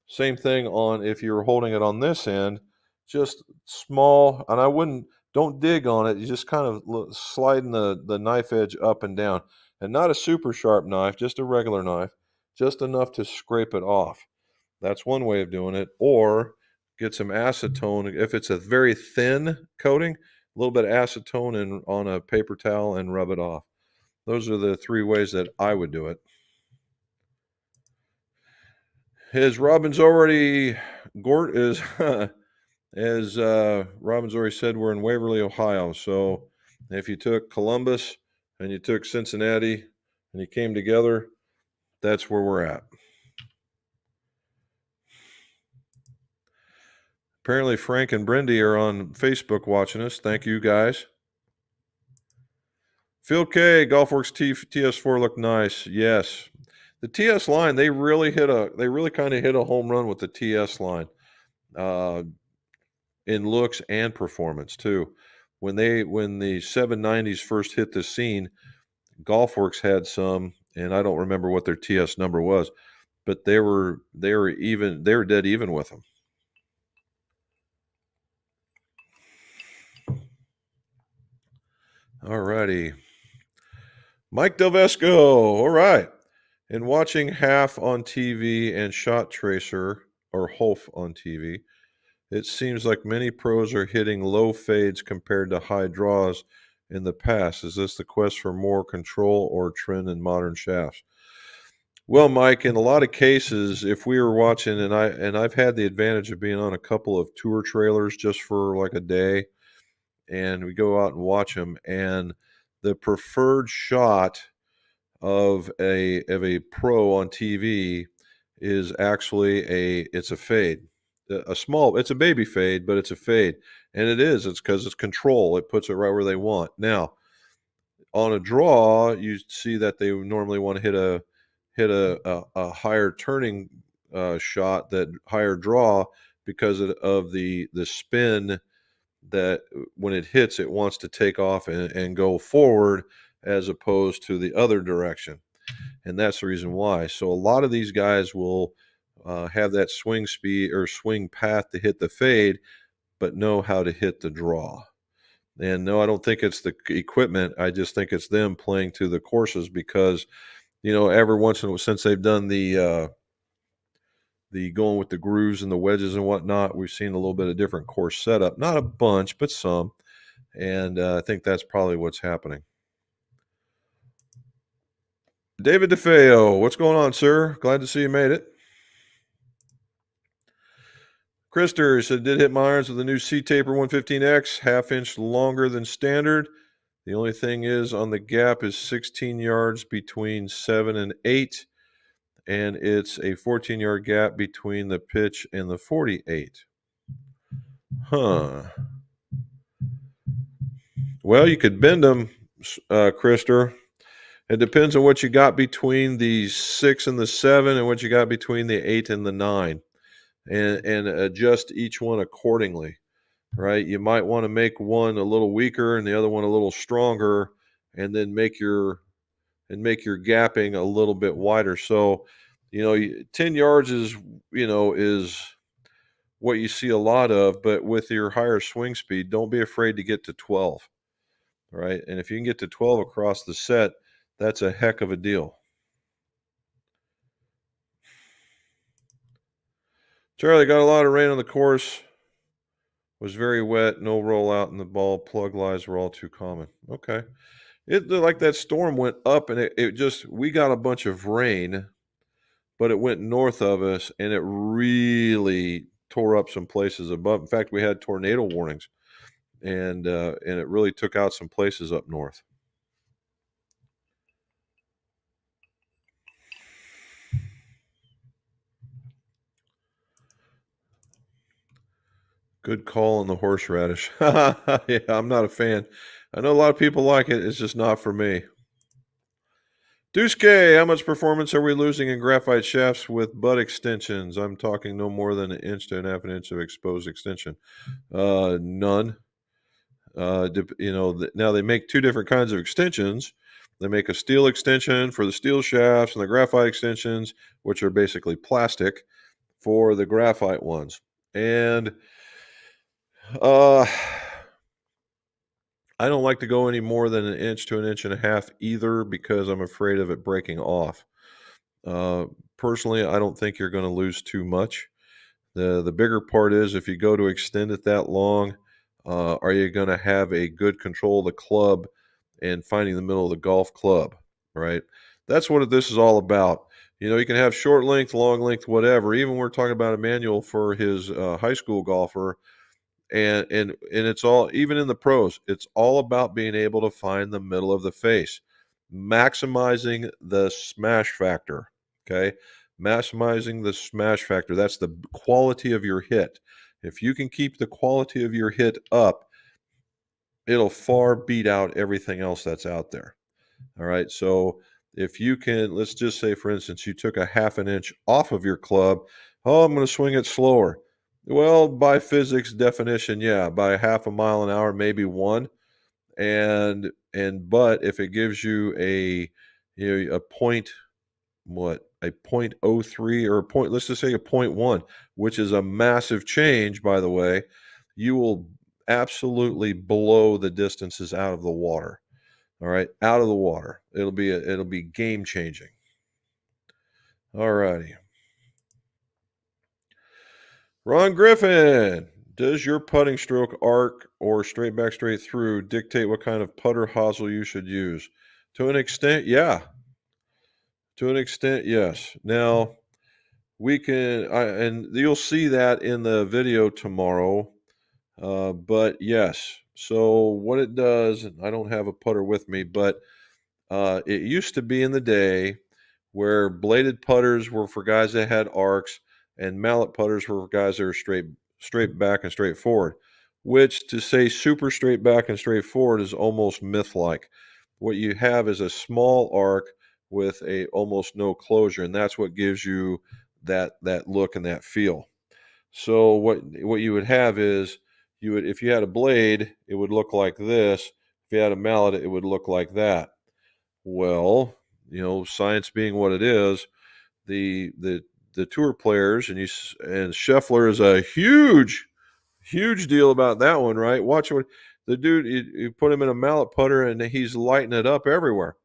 Same thing on if you're holding it on this end, just small, and don't dig on it. You just kind of sliding the knife edge up and down, and not a super sharp knife, just a regular knife, just enough to scrape it off. That's one way of doing it. Or get some acetone. If it's a very thin coating, a little bit of acetone on a paper towel and rub it off. Those are the 3 ways that I would do it. As Robin's already said, we're in Waverly, Ohio. So if you took Columbus and you took Cincinnati and you came together, that's where we're at. Apparently Frank and Brendy are on Facebook watching us. Thank you guys. Phil K, Golfworks TS4 looked nice. Yes. The TS line, they really kind of hit a home run with the TS line. In looks and performance too. When the 790s first hit the scene, Golfworks had some, and I don't remember what their TS number was, but they were dead even with them. All righty. Mike Delvesco. All right. In watching Half on TV and Shot Tracer or Holf on TV, it seems like many pros are hitting low fades compared to high draws in the past. Is this the quest for more control or trend in modern shafts? Well, Mike, in a lot of cases, if we were watching, and I've had the advantage of being on a couple of tour trailers just for like a day, and we go out and watch them, and the preferred shot of a pro on TV is actually it's a fade. It's a baby fade, but it's a fade. And it's because it's control. It puts it right where they want. Now, on a draw, you see that they normally want to hit a higher turning shot, that higher draw, because of the spin that when it hits, it wants to take off and go forward as opposed to the other direction. And that's the reason why. So a lot of these guys will have that swing speed or swing path to hit the fade, but know how to hit the draw. And no, I don't think it's the equipment. I just think it's them playing to the courses because, every once in a while, since they've done the going with the grooves and the wedges and whatnot, we've seen a little bit of different course setup. Not a bunch, but some. And I think that's probably what's happening. David DeFeo, what's going on, sir? Glad to see you made it. Krister said, did hit my irons with the new C-Taper 115X, half-inch longer than standard. The only thing is on the gap is 16 yards between 7 and 8, and it's a 14-yard gap between the pitch and the 48. Huh. Well, you could bend them, Krister. It depends on what you got between the 6 and the 7 and what you got between the 8 and the 9, and adjust each one accordingly, right? You might want to make one a little weaker and the other one a little stronger, and then make your gapping a little bit wider. So, 10 yards is what you see a lot of, but with your higher swing speed, don't be afraid to get to 12, right? And if you can get to 12 across the set, that's a heck of a deal. Charlie, got a lot of rain on the course. Was very wet, no rollout, and the ball plug lies were all too common. Okay. It like that storm went up and it just, we got a bunch of rain, but it went north of us and it really tore up some places above. In fact, we had tornado warnings and it really took out some places up north. Good call on the horseradish. Yeah, I'm not a fan. I know a lot of people like it. It's just not for me. Duske, how much performance are we losing in graphite shafts with butt extensions? I'm talking no more than 1 inch to 1/2 inch of exposed extension. None. Now they make two different kinds of extensions. They make a steel extension for the steel shafts and the graphite extensions, which are basically plastic, for the graphite ones. And I don't like to go any more than 1 inch to 1.5 inches either because I'm afraid of it breaking off. Personally, I don't think you're going to lose too much. The bigger part is if you go to extend it that long, are you going to have a good control of the club and finding the middle of the golf club, right? That's what this is all about. You can have short length, long length, whatever. Even we're talking about a manual for his high school golfer, and it's all, even in the pros, it's all about being able to find the middle of the face, maximizing the smash factor. Okay, maximizing the smash factor. That's the quality of your hit. If you can keep the quality of your hit up, it'll far beat out everything else that's out there. All right. So if you can, let's just say, for instance, you took a 1/2 inch off of your club. Oh, I'm going to swing it slower. Well, by physics definition, yeah, by 1/2 mile an hour, maybe one. But if it gives you a point, a 0.03 or a point, let's just say a 0.1, which is a massive change, by the way, you will absolutely blow the distances out of the water. All right, out of the water. It'll be game changing. All righty. Ron Griffin, does your putting stroke arc or straight back, straight through dictate what kind of putter hosel you should use? To an extent, yeah. To an extent, yes. Now and you'll see that in the video tomorrow. But yes. So what it does, and I don't have a putter with me, but it used to be in the day where bladed putters were for guys that had arcs and mallet putters were for guys that are straight back and straight forward, which to say super straight back and straight forward is almost myth-like. What you have is a small arc with a almost no closure, and that's what gives you that look and that feel. So what you would have is you would, if you had a blade, it would look like this. If you had a mallet, it would look like that. Well, science being what it is, the tour players and Scheffler is a huge deal about that one, right? Watch what the dude, you put him in a mallet putter and he's lighting it up everywhere.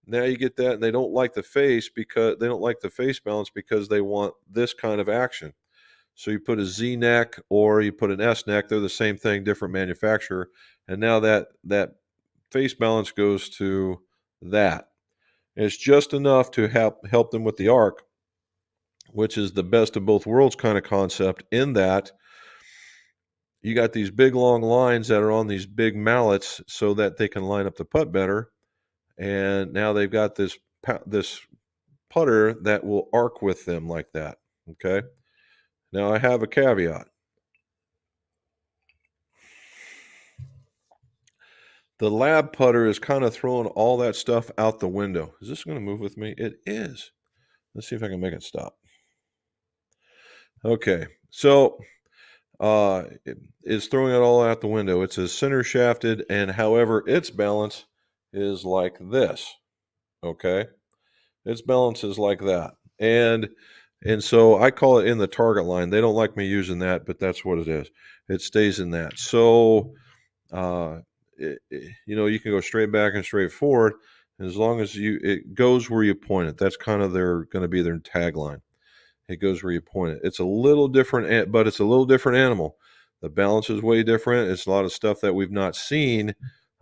Now you get that, and they don't like the face because they don't like the face balance because they want this kind of action. So you put a Z neck or you put an S neck, they're the same thing, different manufacturer. And now that face balance goes to that. And it's just enough to help them with the arc, which is the best of both worlds kind of concept, in that you got these big long lines that are on these big mallets so that they can line up the putt better. And now they've got this putter that will arc with them like that. Okay. Now I have a caveat. The lab putter is kind of throwing all that stuff out the window. Is this going to move with me? It is. Let's see if I can make it stop. Okay. So it is throwing it all out the window. It's a center shafted, and however, its balance is like this. Okay. Its balance is like that. And so I call it in the target line. They don't like me using that, but that's what it is. It stays in that. So you can go straight back and straight forward as long as it goes where you point it. That's kind of going to be their tagline. It goes where you point it. It's a little different, but it's a little different animal. The balance is way different. It's a lot of stuff that we've not seen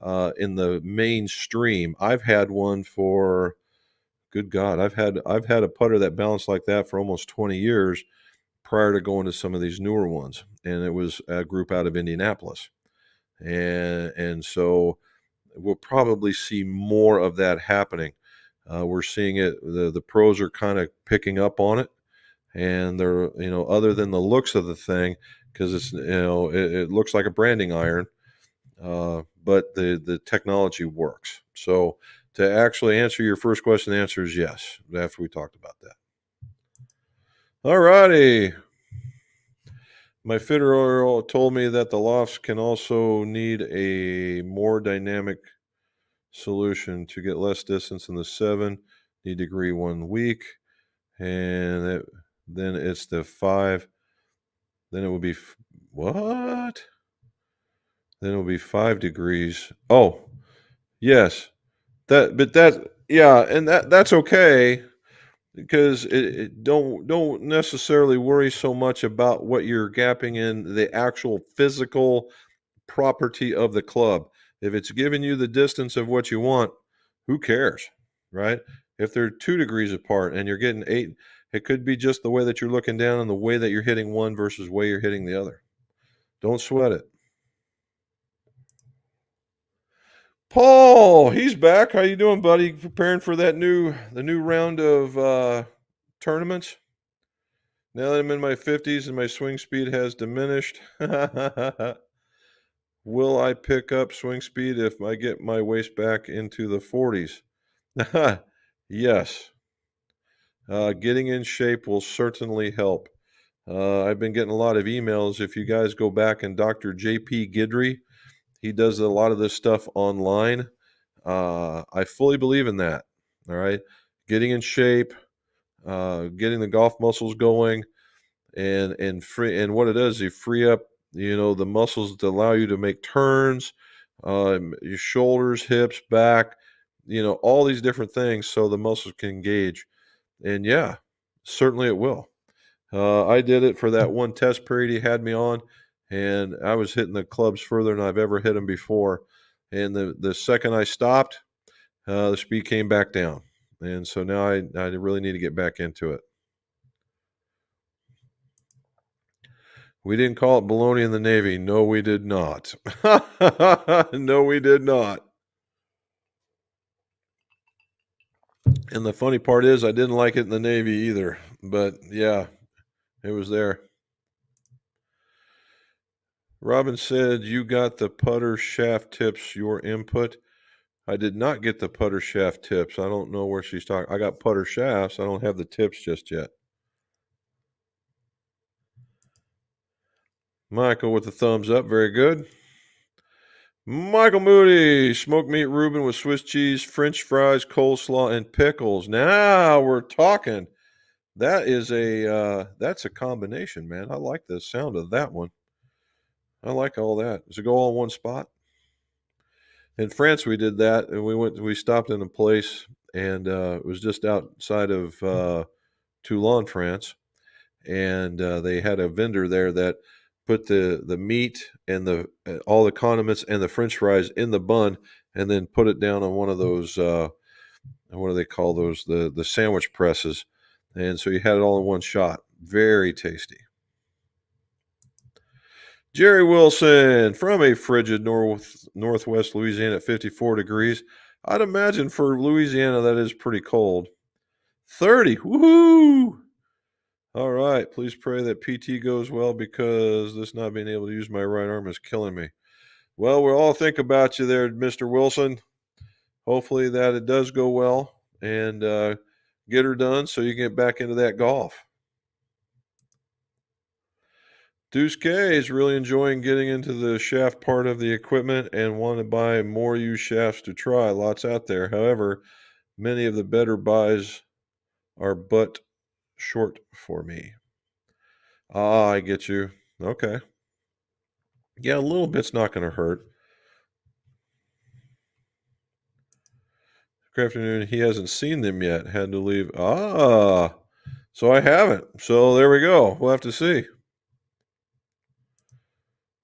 in the mainstream. I've had one for, good God, I've had a putter that balanced like that for almost 20 years prior to going to some of these newer ones, and it was a group out of Indianapolis, and so we'll probably see more of that happening. We're seeing it. The pros are kind of picking up on it, and they're other than the looks of the thing, because it's it looks like a branding iron, but the technology works. So to actually answer your first question, the answer is yes. After we talked about that. All righty. My fitter told me that the lofts can also need a more dynamic solution to get less distance in the 7. Need degree 1 week, and then it's the 5. Then it will be what? Then it will be 5 degrees. Oh, yes. Yeah, and that's okay, because it don't necessarily worry so much about what you're gapping in the actual physical property of the club. If it's giving you the distance of what you want, who cares, right? If they're 2 degrees apart and you're getting 8, it could be just the way that you're looking down and the way that you're hitting one versus the way you're hitting the other. Don't sweat it. Paul, he's back. How you doing, buddy? Preparing for the new round of tournaments? Now that I'm in my 50s and my swing speed has diminished, will I pick up swing speed if I get my waist back into the 40s? Yes. Getting in shape will certainly help. I've been getting a lot of emails. If you guys go back, and Dr. J.P. Guidry, he does a lot of this stuff online. I fully believe in that. All right. Getting in shape, getting the golf muscles going, and what it does, you free up the muscles that allow you to make turns, your shoulders, hips, back, all these different things, so the muscles can engage. And yeah, certainly it will. I did it for that one test period he had me on, and I was hitting the clubs further than I've ever hit them before. And the second I stopped, the speed came back down, and so now I really need to get back into it. We didn't call it baloney in the Navy. No, we did not. No, we did not. And the funny part is, I didn't like it in the Navy either. But yeah, it was there. Robin said, you got the putter shaft tips, your input. I did not get the putter shaft tips. I don't know where she's talking. I got putter shafts. I don't have the tips just yet. Michael with the thumbs up. Very good. Michael Moody, smoked meat Reuben with Swiss cheese, French fries, coleslaw, and pickles. Now we're talking. That's a combination, man. I like the sound of that one. I like all that. Does it go all in one spot? In France, we did that, and we stopped in a place, and it was just outside of Toulon, France, and they had a vendor there that put the meat and the all the condiments and the French fries in the bun, and then put it down on one of those what do they call those, the sandwich presses, and so you had it all in one shot. Very tasty. Jerry Wilson from a frigid northwest Louisiana at 54 degrees. I'd imagine for Louisiana that is pretty cold. 30. Woohoo! All right. Please pray that PT goes well because this not being able to use my right arm is killing me. Well, we'll all think about you there, Mr. Wilson. Hopefully that it does go well and get her done so you can get back into that golf. Deuce K is really enjoying getting into the shaft part of the equipment and want to buy more used shafts to try. Lots out there. However, many of the better buys are but short for me. Ah, I get you. Okay. Yeah, a little bit's not going to hurt. Good afternoon. He hasn't seen them yet. Had to leave. Ah, so I haven't. So there we go. We'll have to see.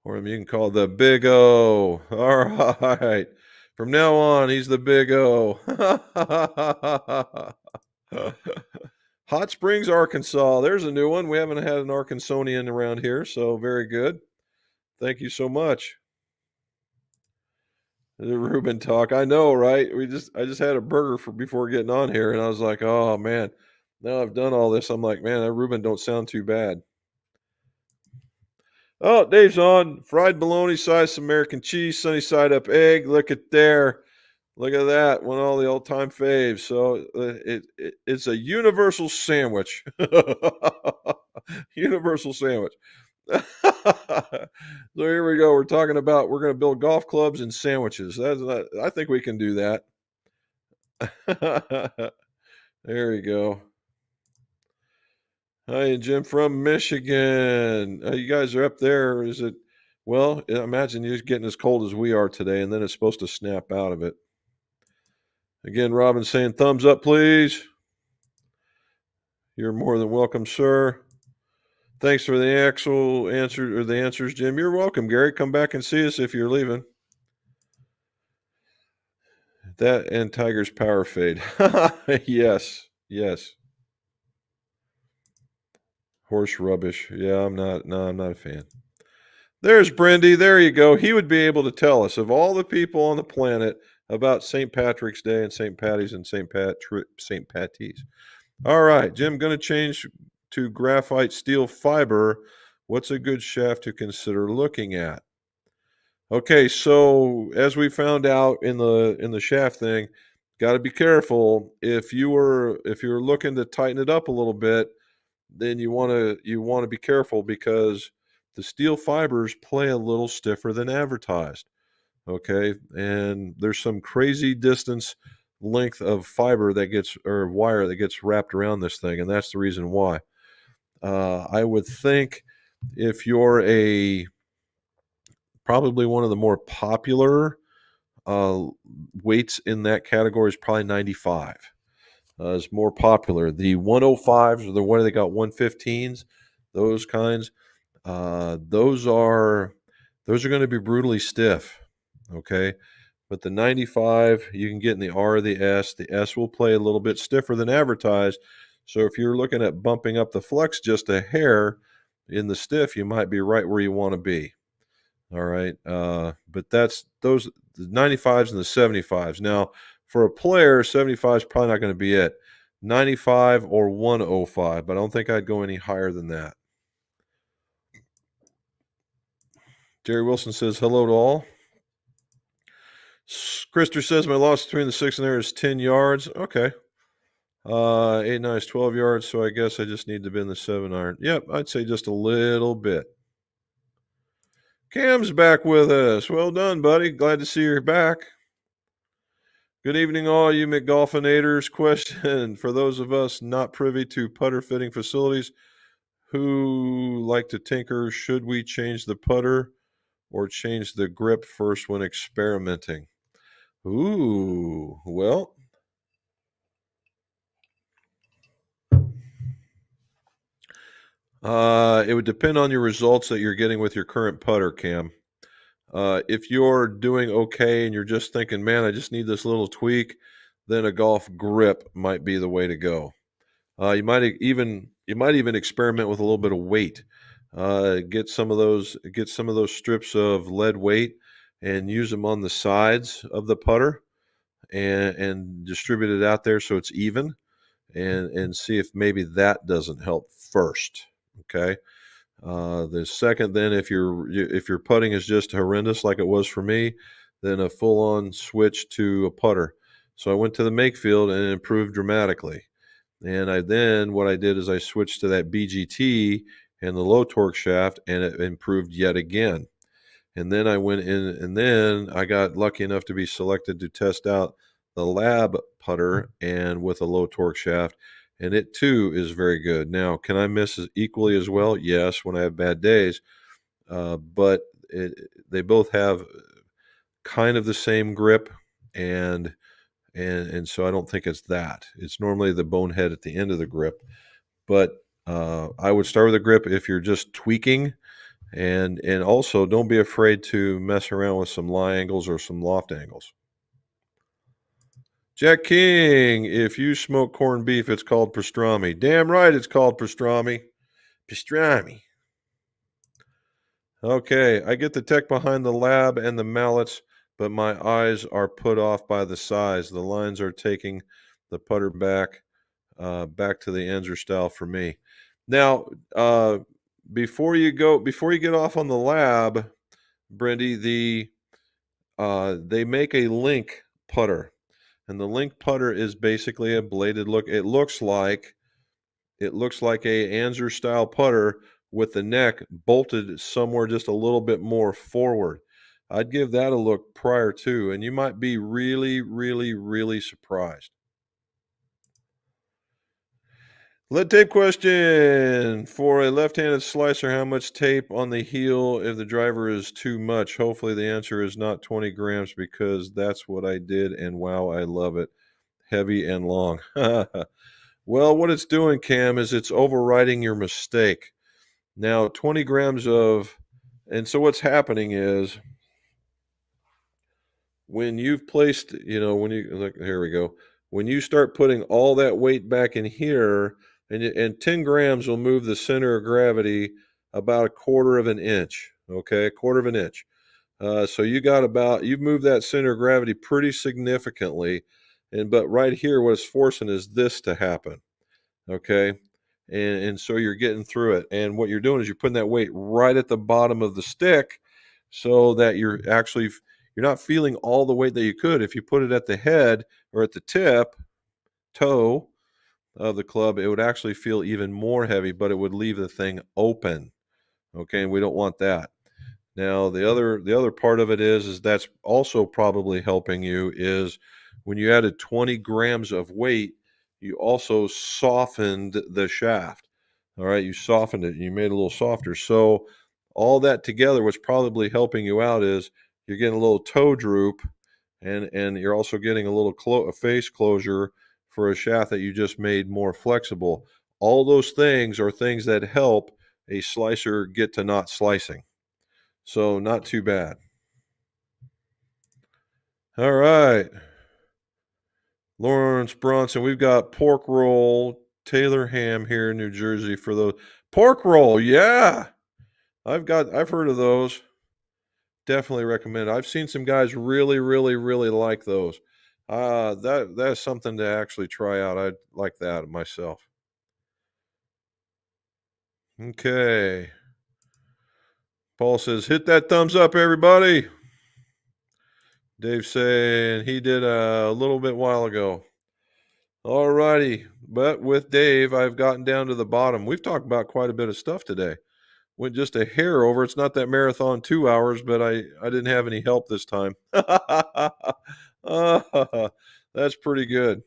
Or you can call it the Big O. All right. From now on, he's the Big O. Hot Springs, Arkansas. There's a new one. We haven't had an Arkansonian around here, so very good. Thank you so much. The Reuben talk. I know, right? I just had a burger before getting on here, and I was like, oh man. Now I've done all this. I'm like, man, that Reuben don't sound too bad. Oh, Dave's on. Fried bologna, sliced American cheese, sunny side up egg. Look at there. Look at that. One of all the old time faves. So it's a universal sandwich. Universal sandwich. So here we go. We're talking about we're going to build golf clubs and sandwiches. I think we can do that. There you go. Hi, Jim from Michigan. You guys are up there. Is it? Well, I imagine you're getting as cold as we are today, and then it's supposed to snap out of it. Again, Robin saying thumbs up, please. You're more than welcome, sir. Thanks for the actual answer or the answers, Jim. You're welcome, Gary. Come back and see us if you're leaving. That and Tiger's power fade. Yes, yes. Horse rubbish. Yeah, I'm not. No, I'm not a fan. There's Brendy. There you go. He would be able to tell us of all the people on the planet about St. Patrick's Day and St. Patty's and St. Patty's. All right, Jim. Going to change to graphite steel fiber. What's a good shaft to consider looking at? Okay, so as we found out in the shaft thing, got to be careful. If you're looking to tighten it up a little bit, then you want to be careful because the steel fibers play a little stiffer than advertised. Okay, and there's some crazy distance length of fiber that gets or wire that gets wrapped around this thing, and that's the reason why. I would think if you're a probably one of the more popular uh, weights in that category is probably 95. Is more popular. The 105s or the what they got 115s, those kinds. Those are going to be brutally stiff. Okay, but the 95 you can get in the R or the S. The S will play a little bit stiffer than advertised. So if you're looking at bumping up the flex just a hair in the stiff, you might be right where you want to be. All right. But that's those the 95s and the 75s. Now, for a player, 75 is probably not going to be it. 95 or 105, but I don't think I'd go any higher than that. Jerry Wilson says hello to all. Krister says my loss between the 6 and there is 10 yards. Okay. 8 9 is 12 yards, so I guess I just need to bend the 7 iron. Yep, I'd say just a little bit. Cam's back with us. Well done, buddy. Glad to see you're back. Good evening, all you McGolfinators. Question for those of us not privy to putter fitting facilities who like to tinker: should we change the putter or change the grip first when experimenting? Ooh, well, it would depend on your results that you're getting with your current putter, Cam. If you're doing okay and you're just thinking, man, I just need this little tweak, then a golf grip might be the way to go. You might even experiment with a little bit of weight. Get some of those strips of lead weight and use them on the sides of the putter and distribute it out there so it's even and see if maybe that doesn't help first. Okay. The second, then, if your putting is just horrendous like it was for me, then a full-on switch to a putter. So I went to the Makefield and it improved dramatically. And what I did is I switched to that BGT and the low torque shaft, and it improved yet again. And then I went in, and then I got lucky enough to be selected to test out the lab putter and with a low torque shaft, and it too is very good. Now, can I miss equally as well? Yes, when I have bad days, but they both have kind of the same grip, and so I don't think it's that. It's normally the bonehead at the end of the grip, but I would start with a grip if you're just tweaking, and also don't be afraid to mess around with some lie angles or some loft angles. Jack King, if you smoke corned beef, it's called pastrami. Damn right, it's called pastrami. Pastrami. Okay, I get the tech behind the lab and the mallets, but my eyes are put off by the size. The lines are taking the putter back to the Anzer style for me. Now, before you get off on the lab, Brendy, they make a link putter, and the link putter is basically a bladed look. It looks like a Anzer style putter with the neck bolted somewhere just a little bit more forward. I'd give that a look prior to, and you might be really, really, really surprised. Lead tape question. For a left-handed slicer, how much tape on the heel if the driver is too much? Hopefully the answer is not 20 grams because that's what I did, and wow, I love it. Heavy and long. Well, what it's doing, Cam, is it's overriding your mistake. Now, 20 grams of, and so what's happening is when you've placed, when you look, here we go. When you start putting all that weight back in here, and 10 grams will move the center of gravity about a quarter of an inch. Okay, a quarter of an inch. So you've moved that center of gravity pretty significantly, but right here, what's forcing is this to happen. Okay, and so you're getting through it, and what you're doing is you're putting that weight right at the bottom of the stick, so that you're not feeling all the weight that you could if you put it at the head or at the toe of the club. It would actually feel even more heavy, but it would leave the thing open. Okay, and we don't want that. Now, the other part of it is that's also probably helping you is when you added 20 grams of weight, you also softened the shaft. All right, you softened it, you made it a little softer. So all that together, what's probably helping you out is you're getting a little toe droop, and you're also getting a little a face closure for a shaft that you just made more flexible. All those things are things that help a slicer get to not slicing. So not too bad. All right. Lawrence Bronson, we've got pork roll, Taylor ham here in New Jersey for the pork roll. Yeah. I've heard of those. Definitely recommend it. I've seen some guys really, really, really like those. That's something to actually try out. I'd like that myself. Okay. Paul says, hit that thumbs up, everybody. Dave saying he did a little bit while ago. All righty. But with Dave, I've gotten down to the bottom. We've talked about quite a bit of stuff today. went just a hair over. It's not that marathon 2 hours, but I didn't have any help this time. That's pretty good.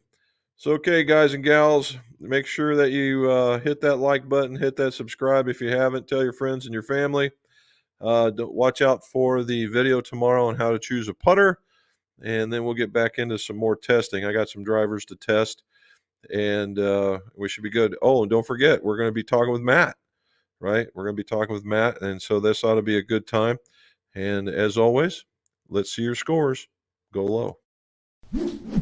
So, okay, guys and gals, make sure that you hit that like button, hit that subscribe if you haven't. Tell your friends and your family. Watch out for the video tomorrow on how to choose a putter, and then we'll get back into some more testing. I got some drivers to test, and we should be good. Oh, and don't forget, we're going to be talking with Matt, right? We're going to be talking with Matt, and so this ought to be a good time. And as always, let's see your scores. Go low.